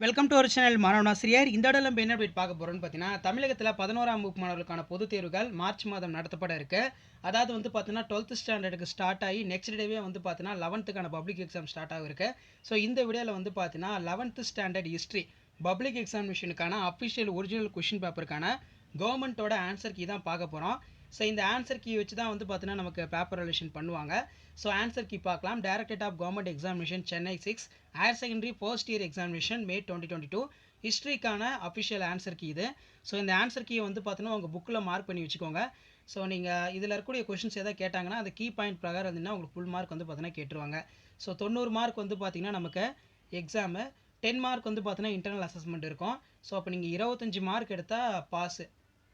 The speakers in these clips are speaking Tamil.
வெல்கம் டு அவர் சேனல் மாணவனாசிரியர். இந்த இடத்துல நம்ம என்ன அப்டேட் பார்க்க போகிறோம்னு பார்த்தீங்கன்னா, தமிழகத்தில் 11ஆம் வகுப்பு மாணவர்களுக்கான பொதுத் தேர்வுகள் மார்ச் மாதம் நடத்தப்பட இருக்கு. அதாவது வந்து பார்த்தீங்கன்னா 12th ஸ்டாண்டர்டுக்கு ஸ்டார்ட் ஆகி நெக்ஸ்ட் டேவே வந்து பார்த்தீங்கன்னா 11த்துக்கான பப்ளிக் எக்ஸாம் ஸ்டார்ட் ஆகிருக்கு. ஸோ இந்த வீடியோவில் வந்து பார்த்தீங்கன்னா 11th ஸ்டாண்டர்ட் ஹிஸ்ட்ரி பப்ளிக் எக்ஸாமினேஷனுக்கான அஃபிஷியல் ஒரிஜினல் கொஷின் பேப்பருக்கான கவர்மெண்ட்டோட ஆன்சர் கீ தான் பார்க்க போகிறோம். ஸோ இந்த ஆன்சர் கீ வச்சு தான் வந்து பார்த்தீங்கன்னா நமக்கு பேப்பர் ரிலேஷன் பண்ணுவாங்க. ஸோ ஆன்சர் கீ பார்க்கலாம். Directorate of government examination Chennai 6 higher secondary first year examination May 2022 ஹிஸ்ட்ரிக்கான அஃபிஷியல் ஆன்சர் கீ இது. ஸோ இந்த ஆன்சர் கீயை வந்து பார்த்தீங்கன்னா உங்கள் புக்கில் மார்க் பண்ணி வச்சுக்கோங்க. ஸோ நீங்கள் இதில் இருக்கக்கூடிய கொஷின்ஸ் எதாவது கேட்டாங்கன்னா அந்த கீ பாயிண்ட் பிரகாரம் இருந்ததுன்னா உங்களுக்கு ஃபுல் மார்க் வந்து பார்த்தீங்கன்னா கேட்டுருவாங்க. ஸோ 90 மார்க் வந்து பார்த்தீங்கன்னா நமக்கு எக்ஸாமு, 10 மார்க் வந்து பார்த்தீங்கன்னா இன்டர்னல் அசஸ்மெண்ட் இருக்கும். ஸோ அப்போ நீங்கள் 25 மார்க் எடுத்தால் பாஸு,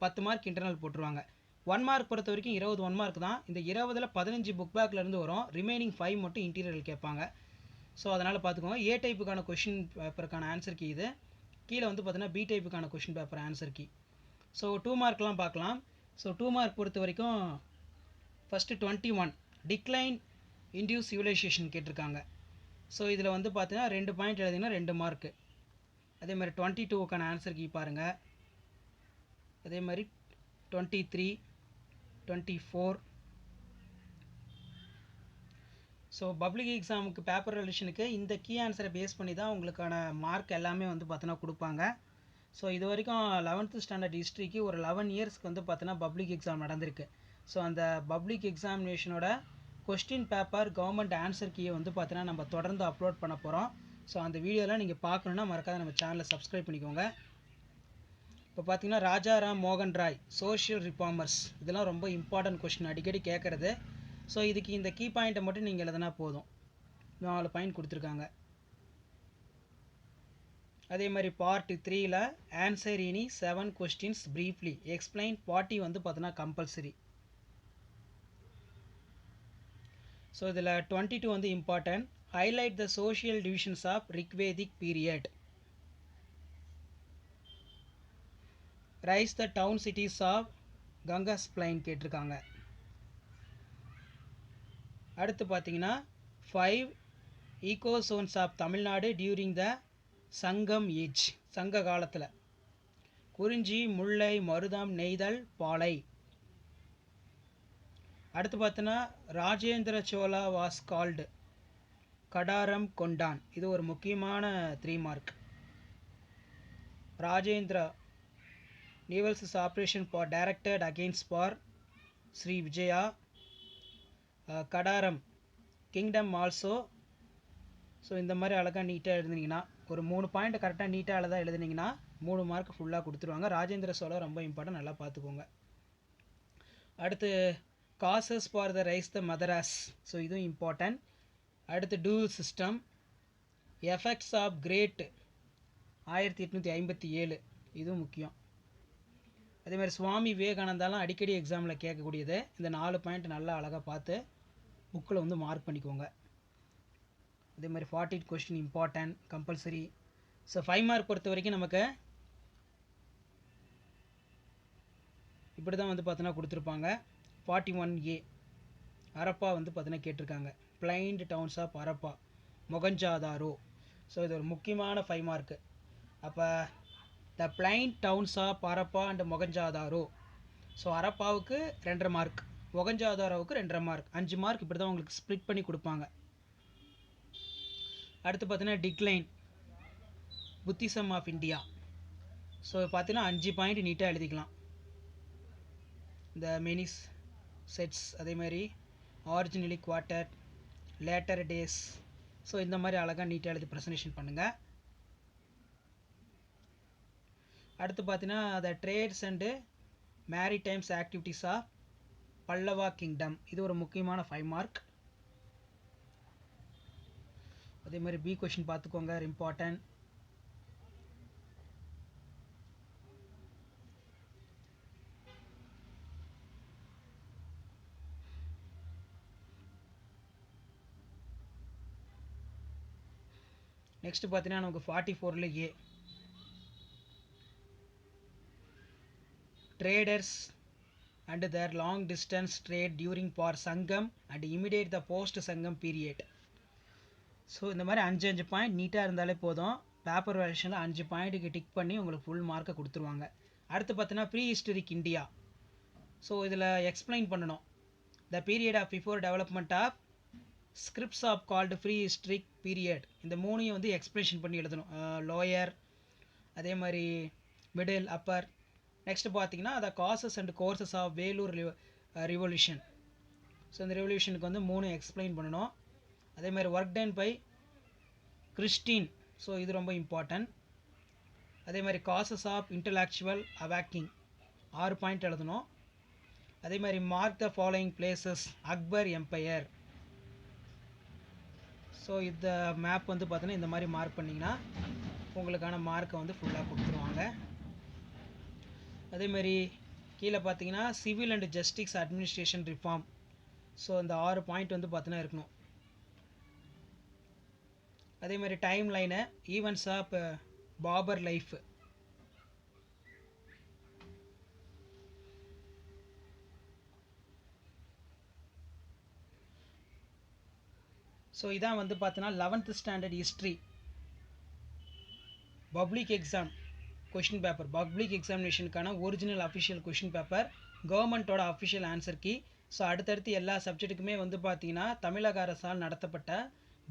10 மார்க் இன்டர்னல் போட்டுருவாங்க. 1 மார்க் பொறுத்த வரைக்கும் 20 1 மார்க் தான். இந்த 20ல் 15 புக் பேக்லேருந்து வரும், ரிமைனிங் 5 மட்டும் இன்டீரியல் கேட்பாங்க. ஸோ அதனால் பார்த்துக்கோங்க. ஏ டைப்புக்கான கொஷின் பேப்பருக்கான ஆன்சர் கீ இது. கீழே வந்து பார்த்தீங்கன்னா பி டைப்புக்கான question paper answer key. So 2 மார்க்லாம் பார்க்கலாம். ஸோ 2 மார்க் பொறுத்த வரைக்கும் ஃபஸ்ட்டு 21 டிக்ளைன் இன்டியூஸ் சிவிலைசேஷன் கேட்டிருக்காங்க. ஸோ இதில் வந்து பார்த்தீங்கன்னா 2 பாயிண்ட் எழுதிங்கன்னா 2 மார்க்கு. அதே மாதிரி 22க்கான ஆன்சர் கீ பாருங்கள். அதே மாதிரி 23 24. ஸோ பப்ளிக் எக்ஸாமுக்கு பேப்பர் ரிலேஷனுக்கு இந்த கீ ஆன்சரை பேஸ் பண்ணி தான் உங்களுக்கான மார்க் எல்லாமே வந்து பார்த்தோன்னா கொடுப்பாங்க. ஸோ இது வரைக்கும் 11th ஸ்டாண்டர்ட் ஹிஸ்ட்ரிக்கு ஒரு 11 இயர்ஸ்க்கு வந்து பார்த்தோன்னா பப்ளிக் எக்ஸாம் நடந்திருக்கு. ஸோ அந்த பப்ளிக் எக்ஸாமினேஷனோட கொஸ்டின் பேப்பர் கவர்மெண்ட் ஆன்சர் கீயை வந்து பார்த்தீங்கன்னா நம்ம தொடர்ந்து அப்லோட் பண்ண போகிறோம். ஸோ அந்த வீடியோலாம் நீங்கள் பார்க்கணுன்னா மறக்காத நம்ம சேனலை சப்ஸ்கிரைப் பண்ணிக்கோங்க. இப்போ பார்த்தீங்கன்னா ராஜாராம் மோகன் ராய் சோஷியல் ரிஃபார்மர்ஸ், இதெல்லாம் ரொம்ப இம்பார்ட்டன்ட் கொஸ்டின், அடிக்கடி கேட்குறது. ஸோ இதுக்கு இந்த கீ பாயிண்ட்டை மட்டும் நீங்கள் எழுதுனா போதும். 4 பாயிண்ட் கொடுத்துருக்காங்க. அதே மாதிரி பார்ட் 3ல் answer any 7 questions briefly explain 40 வந்து பார்த்தோன்னா கம்பல்சரி. ஸோ இதில் 22 வந்து important. Highlight the social divisions of Rigvedic period. Rise the town cities of Gangas plain கேட்டிருக்காங்க. அடுத்து பார்த்தீங்கன்னா 5 eco zones of Tamil Nadu during the Sangam age, சங்க காலத்தில். குறிஞ்சி, முல்லை, மருதம், நெய்தல், பாலை. அடுத்து பார்த்தோன்னா ராஜேந்திர சோழா வாஸ் கால்டு கடாரம் கொண்டான், இது ஒரு முக்கியமான 3 mark. Rajendra Naval's operation for directed against for Sri Vijaya. Kadaram kingdom also. So இந்த மாதிரி அழகாக நீட்டாக எழுதுனீங்கன்னா ஒரு 3 பாயிண்ட் கரெக்டாக நீட்டாக அழகாக எழுதுனீங்கன்னா 3 மார்க் ஃபுல்லாக கொடுத்துருவாங்க. ராஜேந்திர சோழா ரொம்ப இம்பார்ட்டன்ட், நல்லா பார்த்துக்கோங்க. அடுத்து causes for the rise the Madras, so இதுவும் இம்பார்ட்டன்ட். அடுத்து dual system, effects of great 1857, இதுவும் முக்கியம். அதே மாதிரி சுவாமி விவேகானந்தாலாம் அடிக்கடி எக்ஸாமில் கேட்கக்கூடியது. இந்த 4 பாயிண்ட் நல்லா அழகாக பார்த்து புக்கில் வந்து மார்க் பண்ணிக்கோங்க. அதே மாதிரி 40 question important compulsory. So 5 mark பொறுத்த வரைக்கும் நமக்கு இப்படி தான் வந்து பார்த்தோன்னா கொடுத்துருப்பாங்க. 41A அரப்பா வந்து பார்த்தோன்னா கேட்டிருக்காங்க. Planned towns of Harappa, Mohenjodaro. So இது ஒரு முக்கியமான 5 மார்க்கு. அப்போ the plain towns of Harappa and Mohenjodaro. So அரப்பாவுக்கு 2.5 மார்க், மொகஞ்சாதாரோவுக்கு 2.5 மார்க், 5 மார்க் இப்படி தான் உங்களுக்கு ஸ்ப்ளிட் பண்ணி கொடுப்பாங்க. அடுத்து பார்த்தீங்கன்னா decline Buddhism of India. So பார்த்தீங்கன்னா 5 பாயிண்ட் நீட்டாக எழுதிக்கலாம். இந்த மெனிஸ் செட்ஸ், அதே மாதிரி originally quarter, later days. So இந்த மாதிரி அழகாக நீட்டாக எழுதி ப்ரெசன்டேஷன் பண்ணுங்கள். அடுத்து பார்த்தீங்கன்னா the trades and maritime activities of Pallava kingdom, இது ஒரு முக்கியமான 5 மார்க். அதே மாதிரி பி கொஷின் பார்த்துக்கோங்க, இம்பார்ட்டன்ட். நெக்ஸ்ட் பார்த்தீங்கன்னா நமக்கு 44ல் A traders and their long distance trade during for Sangam and immediate the post Sangam period. So இந்த மாதிரி 5 பாயிண்ட் நீட்டாக இருந்தாலே போதும். பேப்பர் வெர்ஷனில் 5 பாயிண்ட்டுக்கு டிக் பண்ணி உங்களுக்கு ஃபுல் மார்க்கை கொடுத்துருவாங்க. அடுத்து பார்த்தீங்கன்னா ப்ரீ ஹிஸ்டரிக் இந்தியா. ஸோ இதில் எக்ஸ்பிளைன் பண்ணணும். The period of before development of scripts of called prehistoric period. இந்த மூணையும் வந்து எக்ஸ்பிளேஷன் பண்ணி எழுதணும். லோயர், அதே மாதிரி மிடில், அப்பர். நெக்ஸ்ட் பார்த்தீங்கன்னா the causes and courses of Vellore revolution. So இந்த ரெவல்யூஷனுக்கு வந்து 3 எக்ஸ்பிளைன் பண்ணணும். அதே மாதிரி work done by Christian. So இது ரொம்ப இம்பார்ட்டன்ட். அதே மாதிரி causes of intellectual awakening 6 point எழுதணும். அதே மாதிரி mark the following places Akbar empire. So இந்த மேப் வந்து பார்த்தீங்கன்னா இந்த மாதிரி மார்க் பண்ணிங்கன்னா உங்களுக்கான மார்க்கை வந்து ஃபுல்லாக கொடுத்துருவாங்க. அதே மாதிரி கீழே பார்த்தீங்கன்னா civil and justice administration reform. So இந்த 6 பாயிண்ட் வந்து பார்த்தீங்கன்னா இருக்கணும். அதே மாதிரி time line events of Babur life. So இதான் வந்து பார்த்தீங்கன்னா 11th standard history public exam question paper. Public எக்ஸாமினேஷனுக்கான ஒரிஜினல் அஃபிஷியல் கொஷின் பேப்பர், கவர்மெண்ட்டோட அஃபிஷியல் ஆன்சர் கீ. ஸோ அடுத்தடுத்து எல்லா சப்ஜெக்ட்டுக்குமே வந்து பார்த்தீங்கன்னா தமிழக அரசால் நடத்தப்பட்ட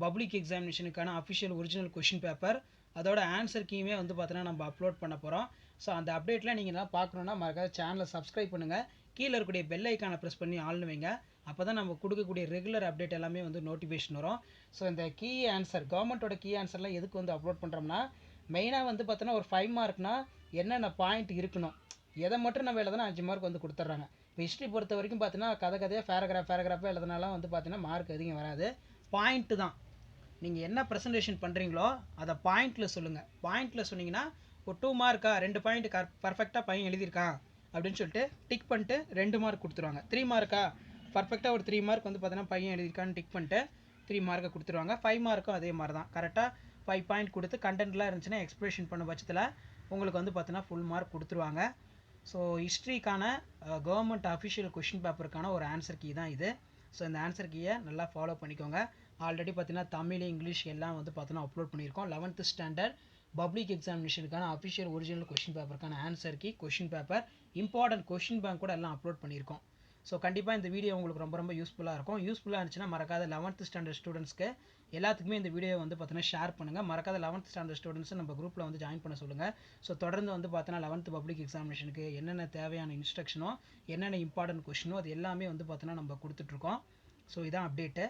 பப்ளிக் எக்ஸாமினேஷனுக்கான அஃபிஷியல் ஒரிஜினல் கொஷின் பேப்பர், அதோட ஆன்சர் கீயுமே வந்து பார்த்தீங்கன்னா நம்ம அப்லோட் பண்ண போகிறோம். ஸோ அந்த அப்டேட்லாம் நீங்கள் எல்லாம் பார்க்கணுன்னா மறக்காத சேனலை சப்ஸ்கிரைப் பண்ணுங்கள். கீழே இருக்கக்கூடிய பெல் ஐக்கானை ப்ரெஸ் பண்ணி ஆள்னு வைங்க. அப்போ தான் நம்ம கொடுக்கக்கூடிய ரெகுலர் அப்டேட் எல்லாமே வந்து நோட்டிஃபிகேஷன் வரும். ஸோ இந்த கீ ஆன்சர், கவர்மெண்ட்டோட கீ ஆன்சர்லாம் எதுக்கு வந்து அப்லோட் பண்ணுறோம்னா, மெயினாக வந்து பார்த்தோன்னா ஒரு 5 மார்க்னா என்னென்ன பாயிண்ட் இருக்கணும், எதை மட்டும் நம்ம எழுதுனா 5 மார்க் வந்து கொடுத்துட்றாங்க. இப்போ ஹிஸ்ட்ரி பொறுத்த வரைக்கும் பார்த்தீங்கன்னா கதையாக பேராகிராஃபாக எழுதுனாலாம் வந்து பார்த்தீங்கன்னா மார்க் அதிகம் வராது. பாயிண்ட்டு தான். நீங்கள் என்ன ப்ரெசன்டேஷன் பண்ணுறீங்களோ அதை பாயிண்டில் சொல்லுங்கள். பாயிண்டில் சொன்னீங்கன்னா ஒரு 2 மார்க்கா 2 பாயிண்ட் பர்ஃபெக்டாக பையன் எழுதியிருக்கான் அப்படின்னு சொல்லிட்டு டிக் பண்ணிட்டு 2 மார்க் கொடுத்துருவாங்க. 3 மார்க்கா பர்ஃபெக்டாக ஒரு 3 மார்க் வந்து பார்த்தீங்கன்னா பையன் எழுதியிருக்கான்னு டிக் பண்ணிட்டு 3 மார்க்கை கொடுத்துருவாங்க. 5 மார்க்கும் அதே மாதிரி தான். கரெக்டாக 5 பாயிண்ட் கொடுத்து கண்டென்ட்லாம் இருந்துச்சுன்னா எக்ஸ்பிரஷன் பண்ண பட்சத்தில் உங்களுக்கு வந்து பார்த்தீங்கன்னா ஃபுல் மார்க் கொடுத்துருவாங்க. ஸோ ஹிஸ்ட்ரிக்கான கவர்மெண்ட் அஃபிஷியல் கொஷின் பேப்பருக்கான ஒரு ஆன்சர் கீ தான் இது. ஸோ இந்த ஆன்சர் கீயை நல்லா ஃபாலோ பண்ணிக்கோங்க. ஆல்ரெடி பார்த்தீங்கன்னா தமிழ், இங்கிலீஷ் எல்லாம் வந்து பார்த்தீங்கன்னா அப்லோட் பண்ணியிருக்கோம். 11th ஸ்டாண்டர்ட் பப்ளிக் எக்ஸாமினேஷனுக்கான அஃபிஷியல் ஒரிஜினல் கொஷின் பேப்பருக்கான answer key, question paper, important question bank கூட எல்லாம் அப்லோட் பண்ணியிருக்கோம். ஸோ கண்டிப்பாக இந்த வீடியோ உங்களுக்கு ரொம்ப ரொம்ப யூஸ்ஃபுல்லாக இருக்கும். யூஸ்ஃபுல்லாக இருந்துச்சுன்னா மறக்காத 11th ஸ்டாண்டர்ட் ஸ்டூடெண்ட்ஸ்க்கு எல்லாத்துக்குமே இந்த வீடியோ வந்து பார்த்தீங்கன்னா ஷேர் பண்ணுங்கள். மறக்காத 11th ஸ்டாண்டர்ட் ஸ்டூடெண்ட்ஸ் நம்ம குரூப்பில் வந்து ஜாயின் பண்ண சொல்லுங்கள். ஸோ தொடர்ந்து வந்து பார்த்தீங்கன்னா 11th பப்ளிக் எக்ஸாமினேஷனுக்கு என்னென்ன தேவையான இன்ஸ்ட்ரக்ஷனோ, என்னென்ன இம்பார்ட்டன்ட் கொஷினோ அது எல்லாமே வந்து பார்த்தீங்கன்னா நம்ம கொடுத்துட்ருக்கோம். ஸோ இதான் அப்டேட்டு.